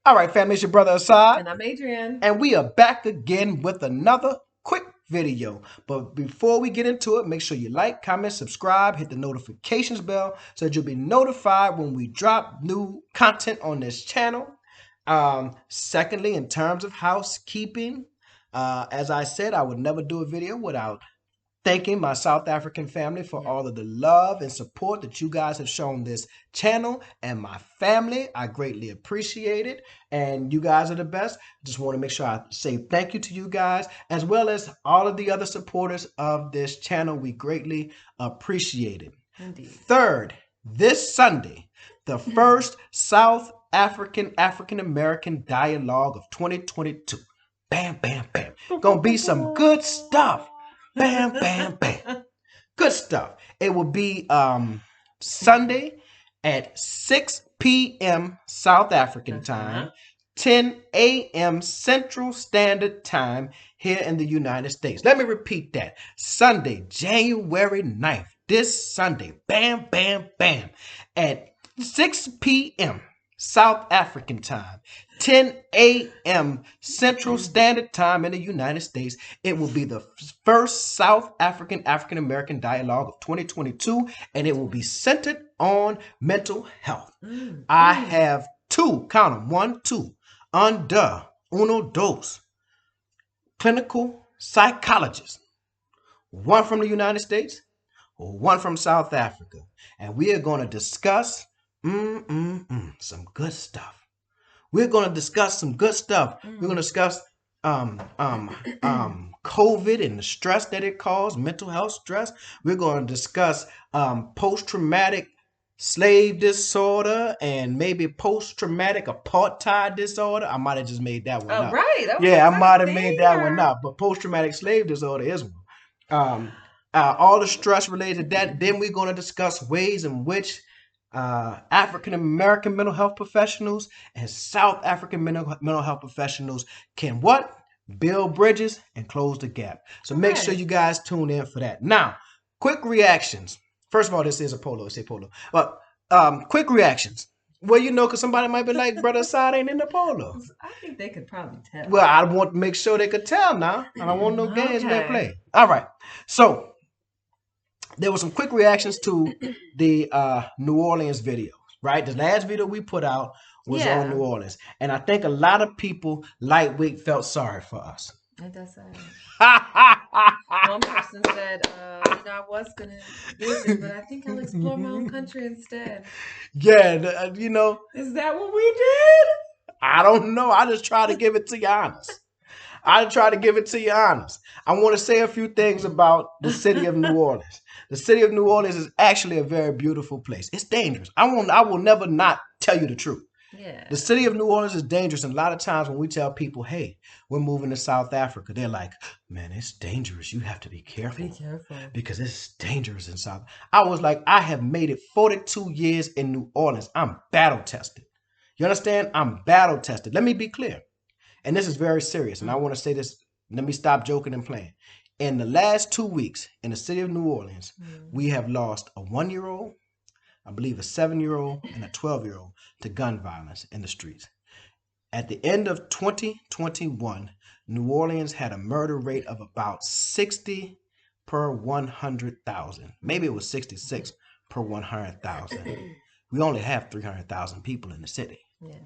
All right, family, it's your brother Asad. And I'm Adrian. And we are back again with another quick video. But before we get into it, make sure you like, comment, subscribe, hit the notifications bell so that you'll be notified when we drop new content on this channel. Secondly, in terms of housekeeping, as I said, I would never do a video without thanking my South African family for all of the love and support that you guys have shown this channel and my family. I greatly appreciate it. And you guys are the best. Just want to make sure I say thank you to you guys, as well as all of the other supporters of this channel. We greatly appreciate it. Indeed. Third, this Sunday, the first South African-American dialogue of 2022. Bam, bam, bam. Gonna be some good stuff. Bam, bam, bam. Good stuff. It will be Sunday at 6 p.m. South African time, 10 a.m. Central Standard Time here in the United States. Let me repeat that. Sunday, January 9th. This Sunday. Bam, bam, bam. At 6 p.m. South African time, 10 a.m. Central Standard Time in the United States. It will be the first South African-American dialogue of 2022, and it will be centered on mental health. I have two, count them, 1, 2, under, uno, dos, clinical psychologists, one from the United States, one from South Africa, and we are going to discuss some good stuff. We're going to discuss some good stuff. We're going to discuss COVID and the stress that it caused, mental health stress. We're going to discuss post-traumatic slave disorder and maybe post-traumatic apartheid disorder. I might have just made that one up. Right. Yeah, I might have made that one up. But post-traumatic slave disorder is one. All the stress related to that. Then we're going to discuss ways in which African-American mental health professionals and South African mental health professionals can what? Build bridges and close the gap. So make sure you guys tune in for that. Now, quick reactions. First of all, this is a polo. It's a polo. But quick reactions. Well, you know, because somebody might be like, Brother Assad ain't in the polo. I think they could probably tell. Well, I want to make sure they could tell now. I don't want no games being played. All right. So, there were some quick reactions to the New Orleans videos, right? The last video we put out was on New Orleans. And I think a lot of people, lightweight, felt sorry for us. That does sound. One person said, I was going to visit, but I think I'll explore my own country instead. Yeah, you know. Is that what we did? I don't know. I just try to give it to you honest. I want to say a few things about the city of New Orleans. The city of New Orleans is actually a very beautiful place. It's dangerous. I will never not tell you the truth. Yeah. The city of New Orleans is dangerous. And a lot of times when we tell people, hey, we're moving to South Africa, they're like, man, it's dangerous. You have to be careful. Be careful. Because it's dangerous in South. I was like, I have made it 42 years in New Orleans. I'm battle tested. You understand? I'm battle tested. Let me be clear. And this is very serious. And I want to say this. Let me stop joking and playing. In the last 2 weeks in the city of New Orleans, we have lost a 1-year-old, I believe a 7-year-old, and a 12-year-old to gun violence in the streets. At the end of 2021, New Orleans had a murder rate of about 60 per 100,000. Maybe it was 66 per 100,000. We only have 300,000 people in the city. Yeah.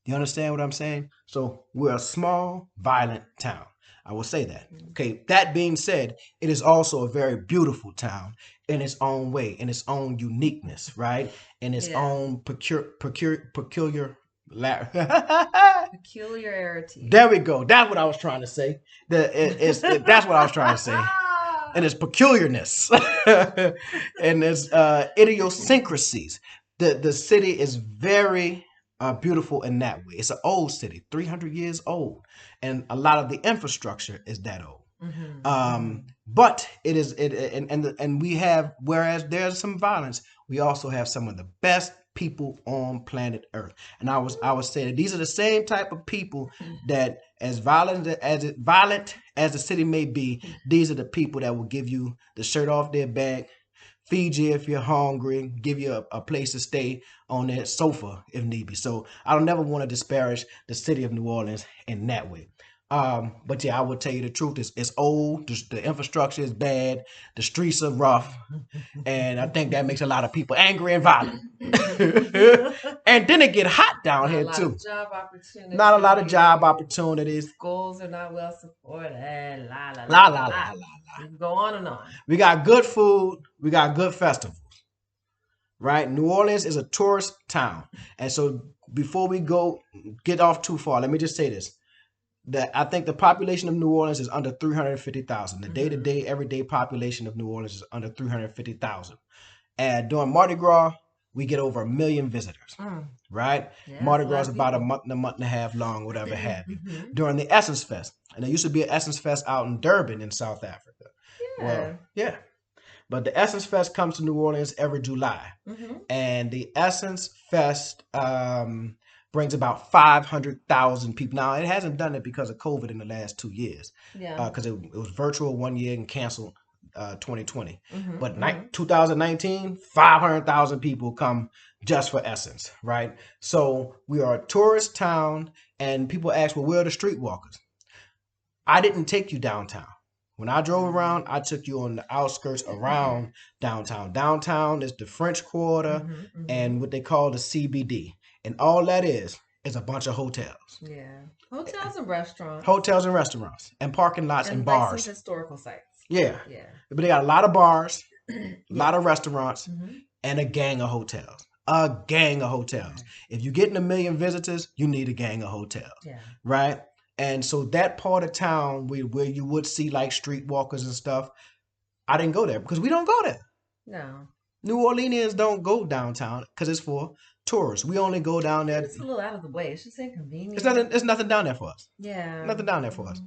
You understand what I'm saying? So we're a small, violent town. I will say that. Okay. That being said, it is also a very beautiful town in its own way, in its own uniqueness, right? In its own peculiarity. There we go. That's what I was trying to say. That's what I was trying to say. And its peculiarness and its idiosyncrasies. The city is very beautiful in that way. It's an old city, 300 years old, and a lot of the infrastructure is that old. But it is and we have, whereas there's some violence, we also have some of the best people on planet Earth. And I was saying these are the same type of people that, as violent as the city may be, these are the people that will give you the shirt off their back, feed you if you're hungry, give you a place to stay on that sofa if need be. So I don't never want to disparage the city of New Orleans in that way. But yeah, I will tell you the truth. It's old. The infrastructure is bad. The streets are rough, and I think that makes a lot of people angry and violent. And then it get hot down Not here a lot too. of job opportunities. Not a lot of job opportunities. Schools are not well supported. La la La la la la la. la la. You can go on and on. We got good food. We got good festivals. Right? New Orleans is a tourist town. And so before we get off too far, let me just say this. That I think the population of New Orleans is under 350,000. The day-to-day, everyday population of New Orleans is under 350,000. And during Mardi Gras, we get over 1 million visitors. Right? Yeah, Mardi Gras is about a month and a half long, whatever have you. During the Essence Fest. And there used to be an Essence Fest out in Durban in South Africa. Yeah. Well, yeah. But the Essence Fest comes to New Orleans every July. And the Essence Fest brings about 500,000 people. Now, it hasn't done it because of COVID in the last 2 years. Yeah. Because it was virtual 1 year and canceled 2020. But 2019, 500,000 people come just for Essence, right? So we are a tourist town, and people ask, well, where are the streetwalkers? I didn't take you downtown. When I drove around, I took you on the outskirts around downtown. Downtown is the French Quarter and what they call the CBD. And all that is a bunch of hotels. Yeah. Hotels and restaurants. Hotels and restaurants. And parking lots and bars. Like some historical sites. Yeah. Yeah. But they got a lot of bars, a lot of restaurants, and a gang of hotels. A gang of hotels. If you're getting 1 million visitors, you need a gang of hotels. Yeah. Right? And so that part of town where you would see like streetwalkers and stuff, I didn't go there because we don't go there. No. New Orleanians don't go downtown because it's for tourists. We only go down there. It's a little out of the way. It's just inconvenient. It's nothing down there for us. Yeah. Nothing down there for us.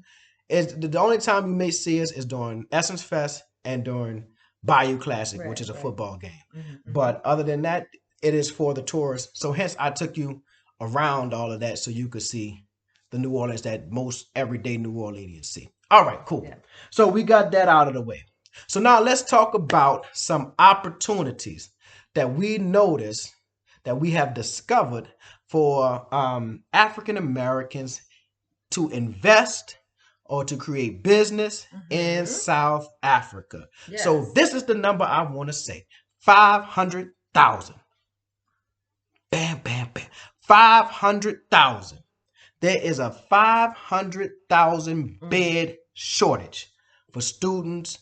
It's the only time you may see us is during Essence Fest and during Bayou Classic, which is a football game. But other than that, it is for the tourists. So hence I took you around all of that so you could see the New Orleans that most everyday New Orleanians see. All right, cool. Yeah. So we got that out of the way. So now let's talk about some opportunities that we notice that we have discovered for African Americans to invest or to create business in South Africa. Yes. So this is the number I want to say. 500,000. Bam, bam, bam. 500,000. There is a 500,000 bed shortage for student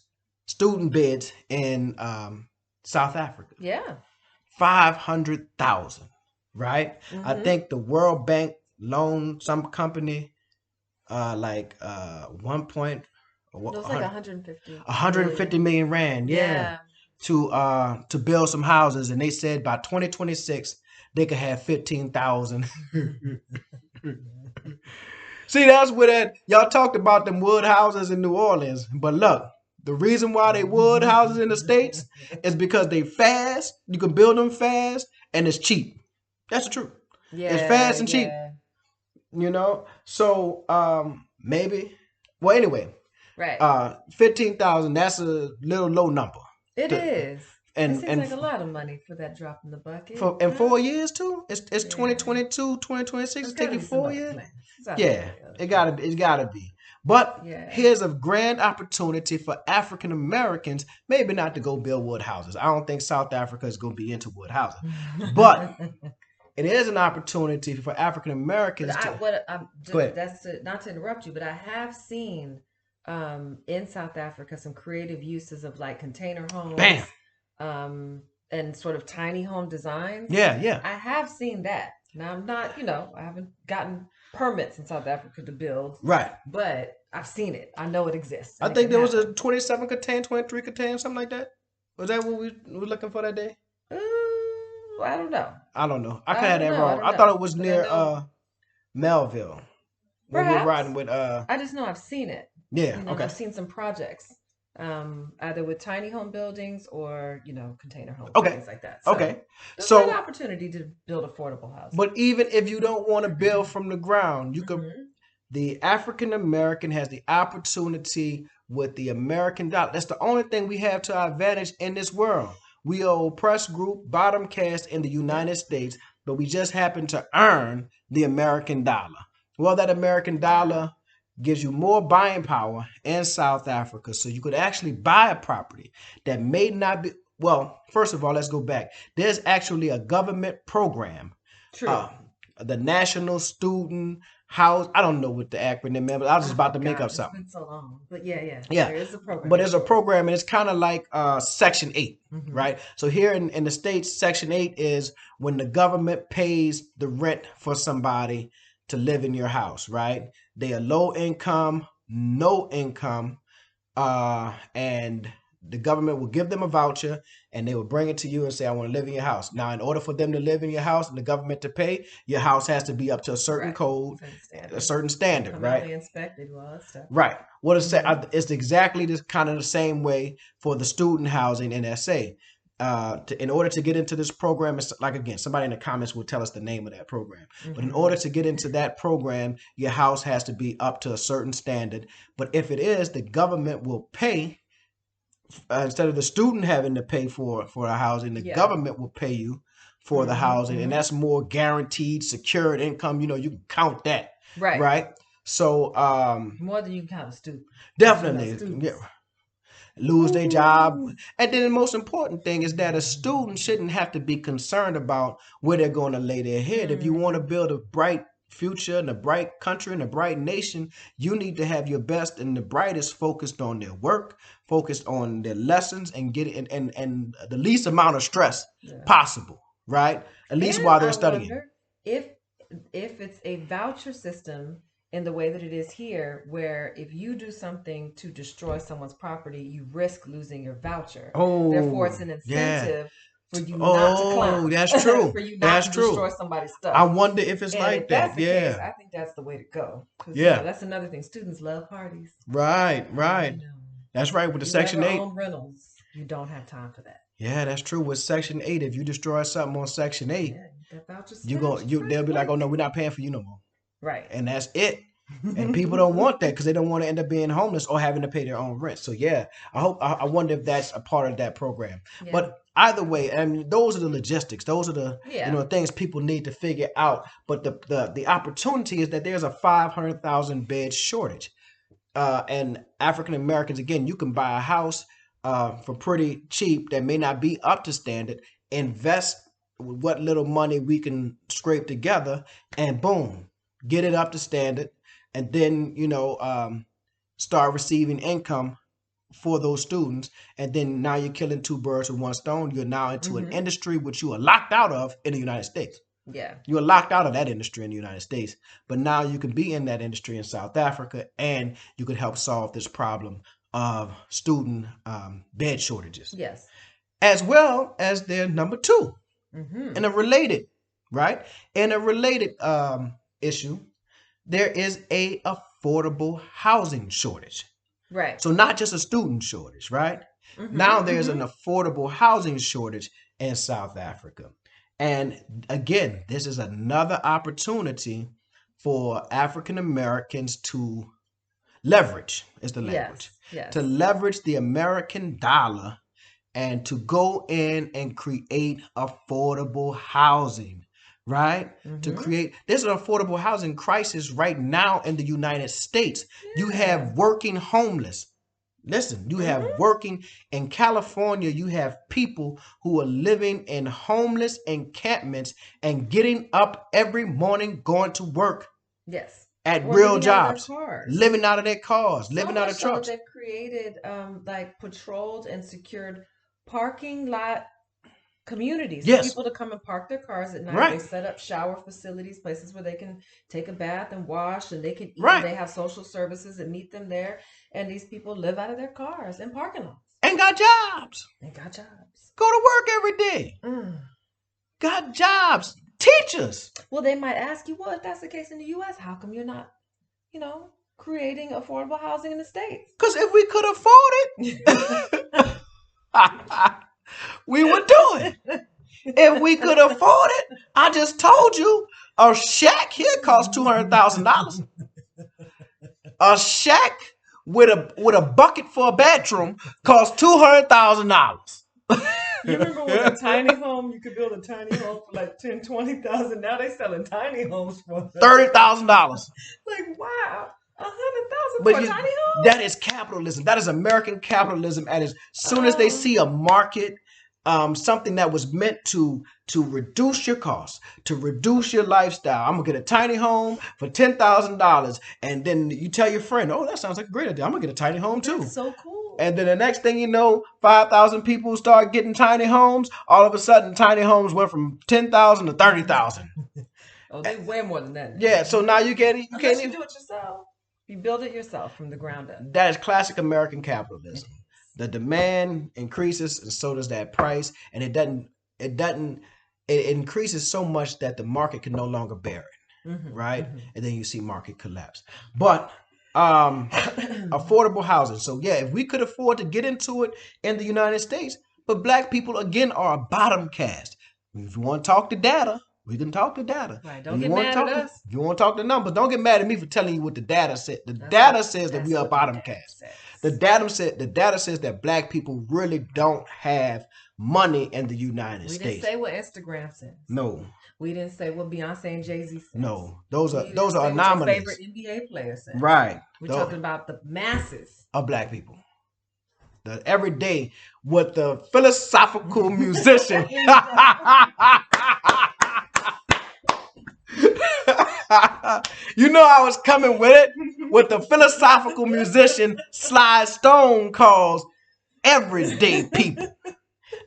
beds in South Africa. Yeah. 500,000, right? I think the World Bank loaned some company like 150 million rand, to build some houses, and they said by 2026 they could have 15,000. See, that's where that y'all talked about them wood houses in New Orleans. But look, the reason why they wood houses in the States is because they fast. You can build them fast, and it's cheap. That's the truth. Yeah, it's fast and cheap. You know, so maybe. Well, anyway, right? 15,000. That's a little low number. It is. And it seems like a lot of money for that drop in the bucket. And 4 years too. It's 2022, 2026. It's taking 4 years. Yeah, it gotta be. But here's a grand opportunity for African Americans, maybe not to go build wood houses. I don't think South Africa is going to be into wood houses, but it is an opportunity for African Americans not to interrupt you, but I have seen in South Africa some creative uses of like container homes. Bam. And sort of tiny home designs. Yeah. I have seen that. Now I'm not, I haven't gotten permits in South Africa to build. Right. But I've seen it. I know it exists. I think there was a 27 Catan, 23 Catan, something like that. Was that what we were looking for that day? I don't know. I could have that wrong. I thought it was near Melville. When we were riding with I just know I've seen it. Yeah. Okay. I've seen some projects. Either with tiny home buildings or container homes, things like that. So an opportunity to build affordable houses. But even if you don't want to build from the ground, you could. The African American has the opportunity with the American dollar. That's the only thing we have to our advantage in this world. We are oppressed group, bottom caste in the United States, but we just happen to earn the American dollar. Well, that American dollar gives you more buying power in South Africa. So you could actually buy a property that may not be, well, first of all, let's go back. There's actually a government program, True. the National Student House. I don't know what the acronym is, but I was just about to make up It's something. been so long. But yeah. Yeah. There is a program. But there's a program, and it's kind of like Section 8, Mhm. right? So here in the States, Section 8 is when the government pays the rent for somebody to live in your house, right? They are low income, no income, and the government will give them a voucher and they will bring it to you and say, I want to live in your house. Now, in order for them to live in your house and the government to pay, your house has to be up to a certain Right. code, Certain a certain standard, Come right? out and inspected, all that stuff. Right. What is Mhm. it's exactly this kind of the same way for the student housing in SA. In order to get into this program, it's like, again, somebody in the comments will tell us the name of that program. But in Mhm. order to get into that program, your house has to be up to a certain standard. But if it is, the government will pay, instead of the student having to pay for the housing, the Yeah. government will pay you for the Mhm, housing, and mhm. that's more guaranteed, secured income. You know, you can count that, Right. right? So, More than you can count a student. definitely, Students. yeah, lose their job. Ooh. And then the most important thing is that a student shouldn't have to be concerned about where they're going to lay their head. If you want to build a bright future and a bright country and a bright nation, you need to have your best and the brightest focused on their work, focused on their lessons, and get it and the least amount of stress Yeah. possible, right? At least And while they're I studying. wonder if it's a voucher system in the way that it is here, where if you do something to destroy someone's property, you risk losing your voucher. Therefore, it's Oh, an yeah. incentive for you not to Oh, clown, that's true. for you not That's to true. destroy somebody's I stuff. wonder if it's And like if that's that. the case, Yeah. I think that's the way to go. Because Yeah. that's another thing. Students love parties. Right, right. You know, That's right. With the you Section ever 8. own rentals, you don't have time for that. Yeah, that's true. With Section 8, if you destroy something on Section 8, Yeah, that voucher they'll be like, oh no, we're not paying for you no more. Right. And that's it. And people don't want that because they don't want to end up being homeless or having to pay their own rent. So yeah, I wonder if that's a part of that program. Yeah. But either way, I mean, those are the logistics. Those are the Yeah. things people need to figure out. But the opportunity is that there's a 500,000 bed shortage. And African Americans, again, you can buy a house for pretty cheap that may not be up to standard. Invest what little money we can scrape together, and boom, get it up to standard, and then start receiving income for those students. And then now you're killing two birds with one stone. You're now into an Mhm. industry which you are locked out of in the United States. Yeah. You are locked out of that industry in the United States, but now you can be in that industry in South Africa, and you could help solve this problem of student bed shortages, Yes. as well as their number two. Mm-hmm. In a related, right? In a related issue, there is a affordable housing shortage. Right. So not just a student shortage, right? Mhm, Now there's mhm. an affordable housing shortage in South Africa. And again, this is another opportunity for African Americans to leverage, is the language, Yes. to leverage the American dollar and to go in and create affordable housing, right? To Mhm. create, there's an affordable housing crisis right now in the United States. You Yeah. have working homeless. Listen, you have Mhm. working in California, you have people who are living in homeless encampments and getting up every morning going to work Yes. at Or real living out of their jobs, cars. living out of their cars, So living out much of so that trucks. they've created like patrolled and secured parking lot communities for Yes, people to come and park their cars at night. They right, set up shower facilities, places where they can take a bath and wash, and they can eat. right. They have social services that meet them there, and these people live out of their cars in parking lots. And got jobs. They got jobs. Go to work every day. Mm. Got jobs. Teachers. Well, they might ask you, well, if that's the case in the U.S., how come you're not, creating affordable housing in the States? Because if we could afford it, we would do it. If we could afford it, I just told you a shack here costs $200,000. A shack with a bucket for a bedroom costs $200,000. You remember when a tiny home, you could build a tiny home for like 10, 20,000. Now they selling tiny homes for $30,000. like wow, 100,000 But for a tiny home. that is capitalism. That is American capitalism. And as soon as they see Um, a market, something that was meant to reduce your costs, to reduce your lifestyle. I'm gonna get a tiny home for $10,000, and then you tell your friend, "Oh, that sounds like a great idea. I'm gonna get a tiny home too." that's so cool. And then the next thing you know, 5,000 people start getting tiny homes. All of a sudden, tiny homes went from 10,000 to 30,000. Oh, they way more than that. Yeah, so now you can't Unless you even. do it yourself. You build it yourself from the ground up. That is classic American capitalism. The demand increases, and so does that price, and it increases so much that the market can no longer bear it, right? And then you see market collapse. But affordable housing. So yeah, if we could afford to get into it in the United States, but black people again are a bottom caste. If you want to talk the data, we can talk the data. Right. Don't get mad at us. If you want to talk the numbers, don't get mad at me for telling you what the data said. The data says that we are bottom caste. The data says that black people really don't have money in the United States. We didn't say what Instagram says. No. We didn't say what Beyonce and Jay-Z said. No. Those are anomalies. What your favorite NBA player said. Right. We're talking about the masses of black people. The everyday, what the philosophical musician. You know I was coming with it. What the philosophical musician Sly Stone calls everyday people.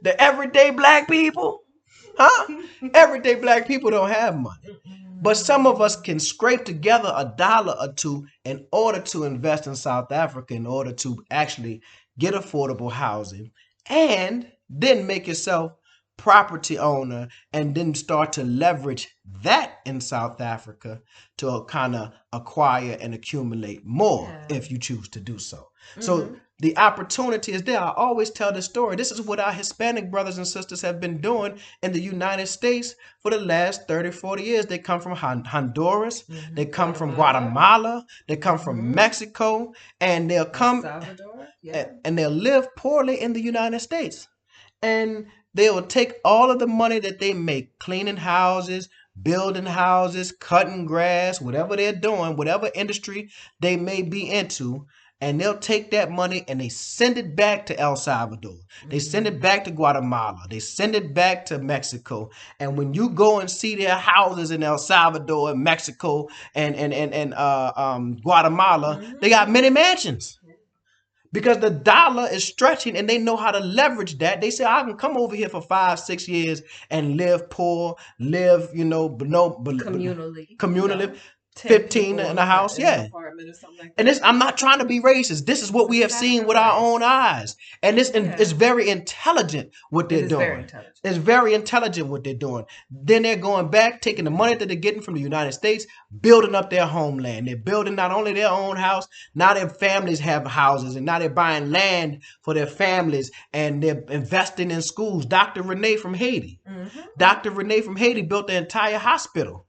The everyday black people. Huh? Everyday black people don't have money. But some of us can scrape together $1 or $2 in order to invest in South Africa, in order to actually get affordable housing, and then make yourself property owner, and then start to leverage that in South Africa to kind of acquire and accumulate more if you choose to do so. So the opportunity is there. I always tell this story. This is what our Hispanic brothers and sisters have been doing in the United States for the last 30, 40 years. They come from Honduras. They come from Guatemala. They come from Mexico. And they'll come Salvador, and they'll live poorly in the United States. And they will take all of the money that they make cleaning houses, building houses, cutting grass, whatever they're doing, whatever industry they may be into, and they'll take that money and they send it back to El Salvador. They send it back to Guatemala. They send it back to Mexico. And when you go and see their houses in El Salvador and Mexico and Guatemala, they got many mansions. Because the dollar is stretching and they know how to leverage that. They say, I can come over here for 5, 6 years and live poor, live, communally. 15 in a house, yeah. And this, I'm not trying to be racist. This is what we have seen with our own eyes. And this is very intelligent what they're doing. It's very intelligent what they're doing. Then they're going back, taking the money that they're getting from the United States, building up their homeland. They're building not only their own house, now their families have houses, and now they're buying land for their families, and they're investing in schools. Dr. Renee from Haiti. Dr. Renee from Haiti built the entire hospital,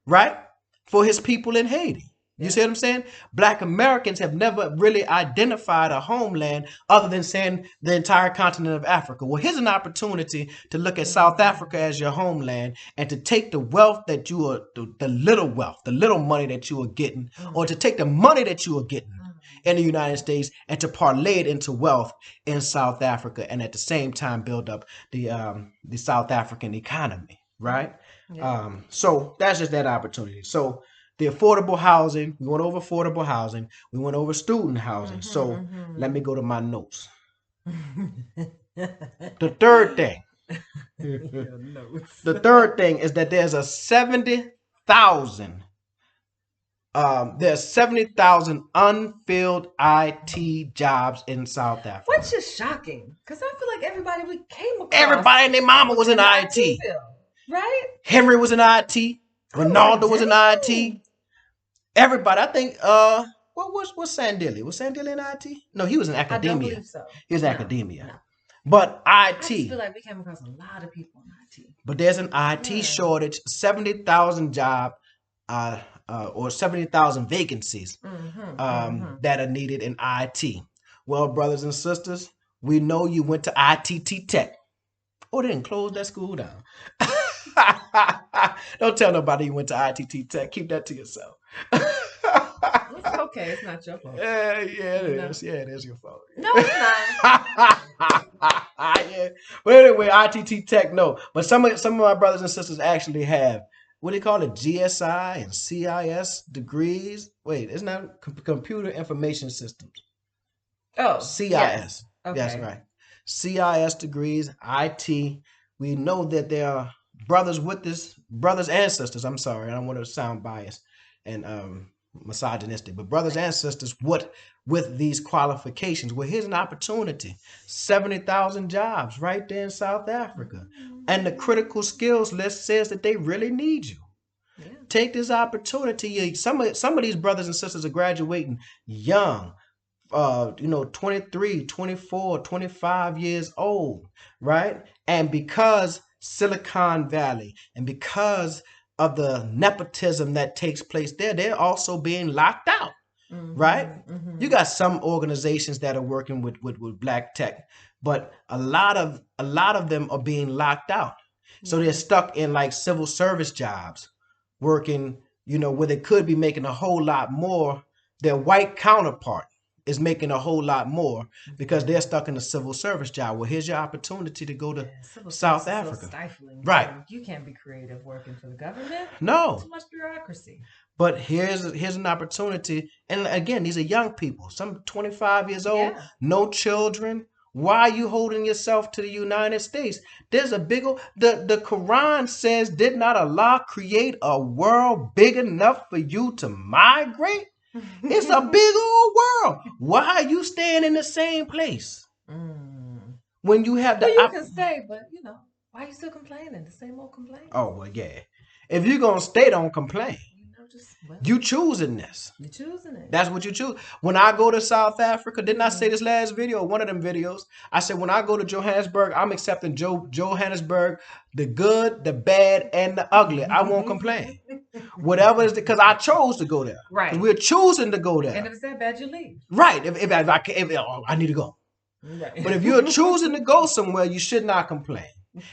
right? For his people in Haiti. You see what I'm saying? Black Americans have never really identified a homeland other than saying the entire continent of Africa. Well, here's an opportunity to look at South Africa as your homeland and to take the wealth that you are, the little wealth, the little money that you are getting, or to take the money that you are getting in the United States and to parlay it into wealth in South Africa, and at the same time build up the South African economy, right? So that's just that opportunity. So the affordable housing, we went over affordable housing, we went over student housing. So let me go to my notes. The third thing, is that there's a 70,000 there's 70,000 unfilled IT jobs in South Africa. Which is shocking, because I feel like everybody we came across, everybody and their mama was in IT field. Right? Henry was in IT. Ronaldo was in IT. Everybody, I think, what's Sandilli? Was Sandilli in IT? No, he was in academia. I don't believe so. He was in academia. No. But IT. I just feel like we came across a lot of people in IT. But there's an IT shortage, 70,000 job, or 70,000 vacancies that are needed in IT. Well, brothers and sisters, we know you went to ITT Tech. Oh, they didn't close that school down. Don't tell nobody you went to ITT Tech. Keep that to yourself. It's okay. It's not your fault. Yeah, it You know? is. Yeah, it is your fault. No, it's not. Yeah. But anyway, ITT Tech, no. But some of my brothers and sisters actually have what do you call it? GSI and CIS degrees. Wait, isn't that computer information systems? Oh, CIS. yes. That's Okay. right. CIS degrees, IT. We know that there are brothers with this, brothers and sisters. I'm sorry, I don't want to sound biased and misogynistic, but brothers and sisters with these qualifications. Well, here's an opportunity: 70,000 jobs right there in South Africa, and the critical skills list says that they really need you. Yeah. Take this opportunity. Some of these brothers and sisters are graduating young, 23, 24, 25 years old, right? And because Silicon Valley and because of the nepotism that takes place there, they're also being locked out, right? You got some organizations that are working with black tech, but a lot of them are being locked out. So they're stuck in like civil service jobs, working, where they could be making a whole lot more. Their white counterpart is making a whole lot more because they're stuck in a civil service job. Well, here's your opportunity to go to South Africa. So stifling. Right. You can't be creative working for the government. No. Too much bureaucracy. But here's an opportunity. And again, these are young people, some 25 years old, no children. Why are you holding yourself to the United States? There's a big old, the Quran says, did not Allah create a world big enough for you to migrate? It's a big old world. Why are you staying in the same place? When you have the you can stay, but why are you still complaining? The same old complaint. Oh, well, yeah. If you're going to stay, don't complain. You choosing this. You're choosing it. That's what you choose. When I go to South Africa, didn't I say this last video, one of them videos? I said, when I go to Johannesburg, I'm accepting Johannesburg, the good, the bad, and the ugly. I won't complain. Whatever is because I chose to go there. Right. We're choosing to go there. And if it's that bad, you leave. Right. If I need to go. Right. But if you're choosing to go somewhere, you should not complain.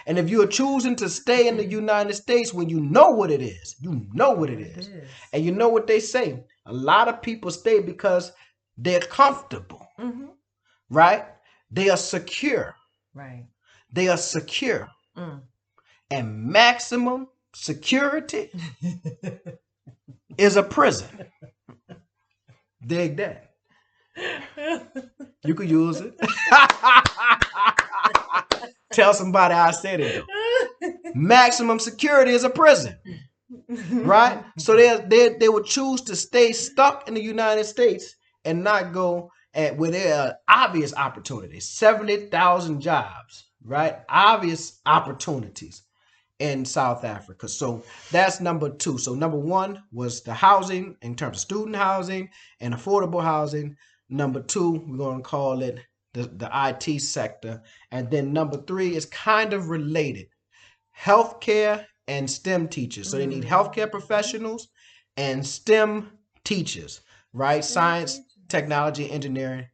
And if you're choosing to stay in the United States when you know what it is, you know what it is. And you know what they say. A lot of people stay because they're comfortable, right? They are secure. Right. They are secure. And maximum security is a prison. Dig that. You could use it. Tell somebody I said it. Maximum security is a prison, right? So they would choose to stay stuck in the United States and not go where there are obvious opportunities. 70,000 jobs, right? Obvious opportunities in South Africa. So that's number 2. So number 1 was the housing in terms of student housing and affordable housing. Number 2, we're going to call it the IT sector. And then number 3 is kind of related. Healthcare and STEM teachers. So they need healthcare professionals and STEM teachers, right? Science, technology, engineering,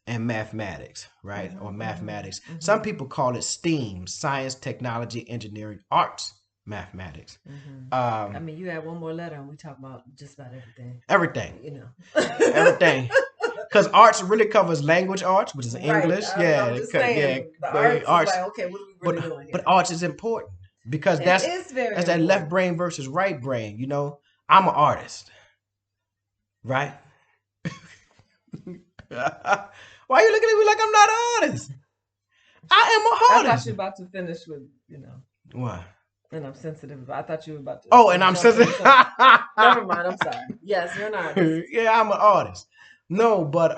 and mathematics, right? Or mathematics. Some people call it STEAM, science, technology, engineering, arts, mathematics. I mean, you add one more letter and we talk about just about everything. Everything. Everything. Because arts really covers language arts, which is English. I'm just saying, the arts is like, okay, what are we really doing here? But arts is important because that's that left brain versus right brain. I'm an artist, right? Why are you looking at me like I'm not an artist? I am an artist. I thought you were about to finish with, What? And I'm sensitive. I thought you were about to. Oh, and I'm sensitive. Never mind. I'm sorry. Yes, you're an artist. Yeah, I'm an artist. No, but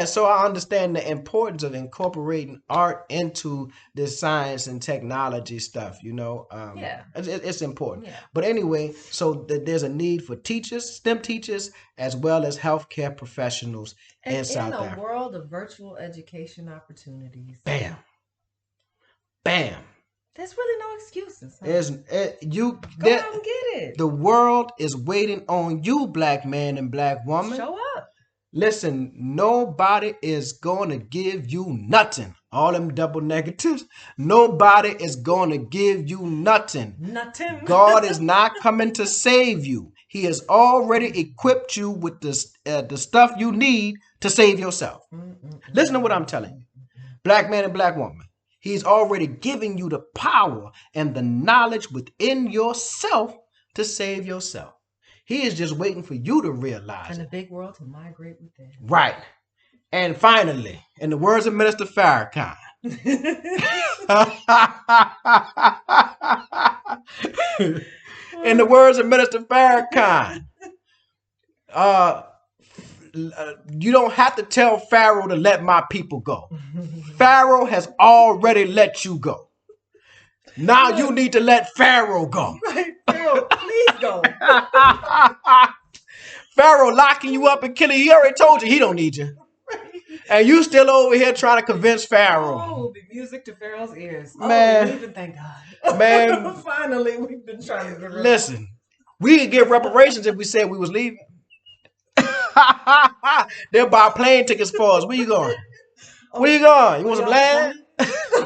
so I understand the importance of incorporating art into this science and technology stuff, it's important. Yeah. But anyway, so there's a need for teachers, STEM teachers, as well as healthcare professionals in South Africa. In a world of virtual education opportunities. Bam. There's really no excuses. Huh? Go out and get it. The world is waiting on you, black man and black woman. Show up. Listen, nobody is going to give you nothing all them double negatives. Nobody is going to give you nothing. Nothing. God is not coming to save you. He has already equipped you with the stuff you need to save yourself. Listen to what I'm telling you. Black man and black woman. He's already giving you the power and the knowledge within yourself to save yourself. He is just waiting for you to realize And it. the big world to migrate within. Right. And finally, in the words of Minister Farrakhan, in the words of Minister Farrakhan, you don't have to tell Pharaoh to let my people go. Pharaoh has already let you go. Now you need to let Pharaoh go. Right, Pharaoh, please go. Pharaoh locking you up and killing you. He already told you he don't need you. And you still over here trying to convince Pharaoh. Oh, the music to Pharaoh's ears. Man. Oh, even thank God. Man. Finally, we've been trying to get rid of. Listen, we could get reparations if we said we was leaving. They'll buy plane tickets for us. Where you going? Where you going? You want some land?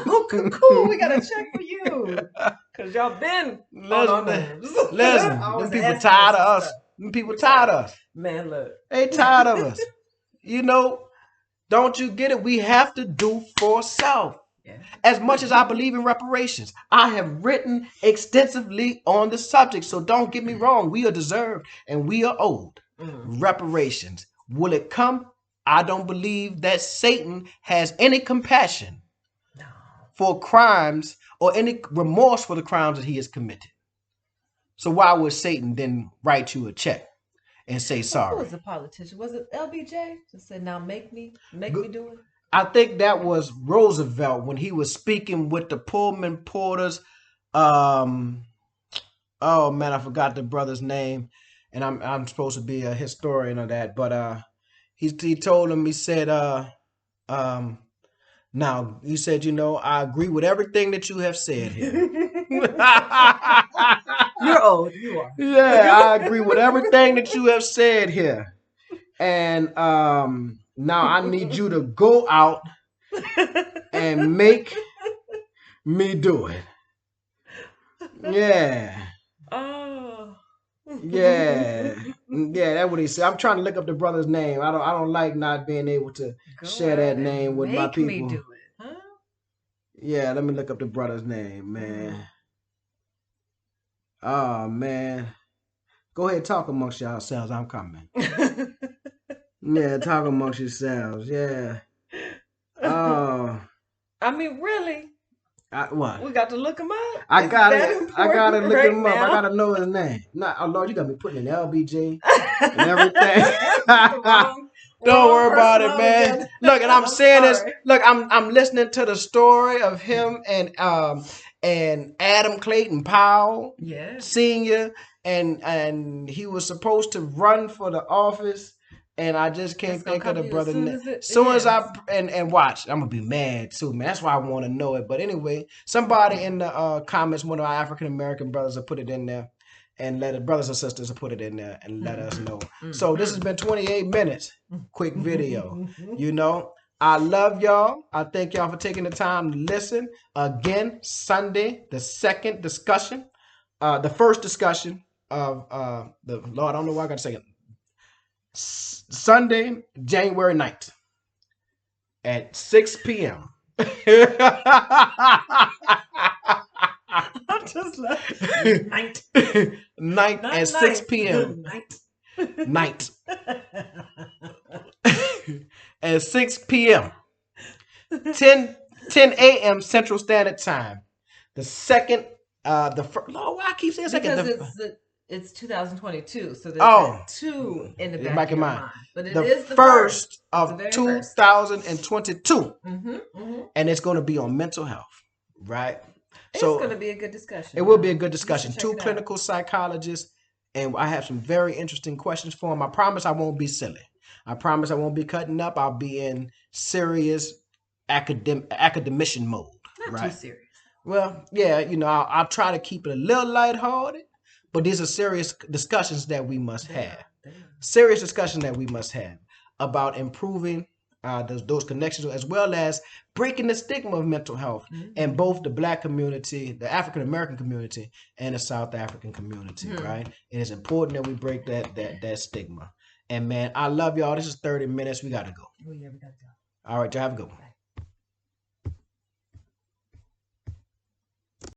Oh, cool. We got a check for you. Because y'all been on our nerves. Listen, them people tired of us. Them people tired of us. Man, look. They tired of us. You know, don't you get it? We have to do for self. Yeah. As much as I believe in reparations, I have written extensively on the subject. So don't get me wrong. We are deserved and we are owed reparations. Will it come? I don't believe that Satan has any compassion for crimes or any remorse for the crimes that he has committed. So why would Satan then write you a check and say sorry? Who was the politician? Was it LBJ? Just said, now make me do it. I think that was Roosevelt when he was speaking with the Pullman porters. Oh man, I forgot the brother's name, and I'm supposed to be a historian of that. But he told him, he said, now you said, I agree with everything that you have said here. You're old. You are. Yeah, I agree with everything that you have said here. And now I need you to go out and make me do it. Yeah. Oh. Yeah. Yeah, that's what he said. I'm trying to look up the brother's name. I don't like not being able to share that name with my people. Make me do it. Huh? Yeah, let me look up the brother's name, man. Oh, man. Go ahead, talk amongst yourselves. I'm coming. Yeah, talk amongst yourselves. Yeah. Oh. I mean, really? What? We got to look him up. I gotta look right him up. now? I gotta know his name. Oh Lord, you got me putting in LBJ and everything. Don't worry about it, man. Again. Look, and I'm saying this. Look, I'm listening to the story of him and Adam Clayton Powell, Senior, and he was supposed to run for the office. And I just can't think of the brother name. Soon as and watch, I'm gonna be mad too, man. That's why I want to know it. But anyway, somebody in the comments, one of our African American brothers, will put it in there, and let it, brothers and sisters will put it in there and let us know. So this has been 28 minutes, quick video. I love y'all. I thank y'all for taking the time to listen. Again, Sunday, the second discussion, the first discussion of the Lord. I don't know why I got to say it. Sunday, January 9th at 6 p.m. I'm just like night at 6 p.m. Night at 6 p.m. 10 a.m. Central Standard Time. The second, the first. Lord, why I keep saying second? Because it's 2022, so there's two in the back of your mind. But it is the first of 2022, and it's going to be on mental health, right? It's going to be a good discussion. It will be a good discussion. Two clinical psychologists, and I have some very interesting questions for them. I promise I won't be silly. I promise I won't be cutting up. I'll be in serious academician mode. Not too serious. Well, yeah, I'll try to keep it a little lighthearted. But these are serious discussions that we must have. Serious discussion that we must have about improving those connections, as well as breaking the stigma of mental health in both the Black community, the African American community, and the South African community. Right? It is important that we break that stigma. And man, I love y'all. This is 30 minutes. We gotta go. Oh yeah, we gotta go. All right, y'all have a good one.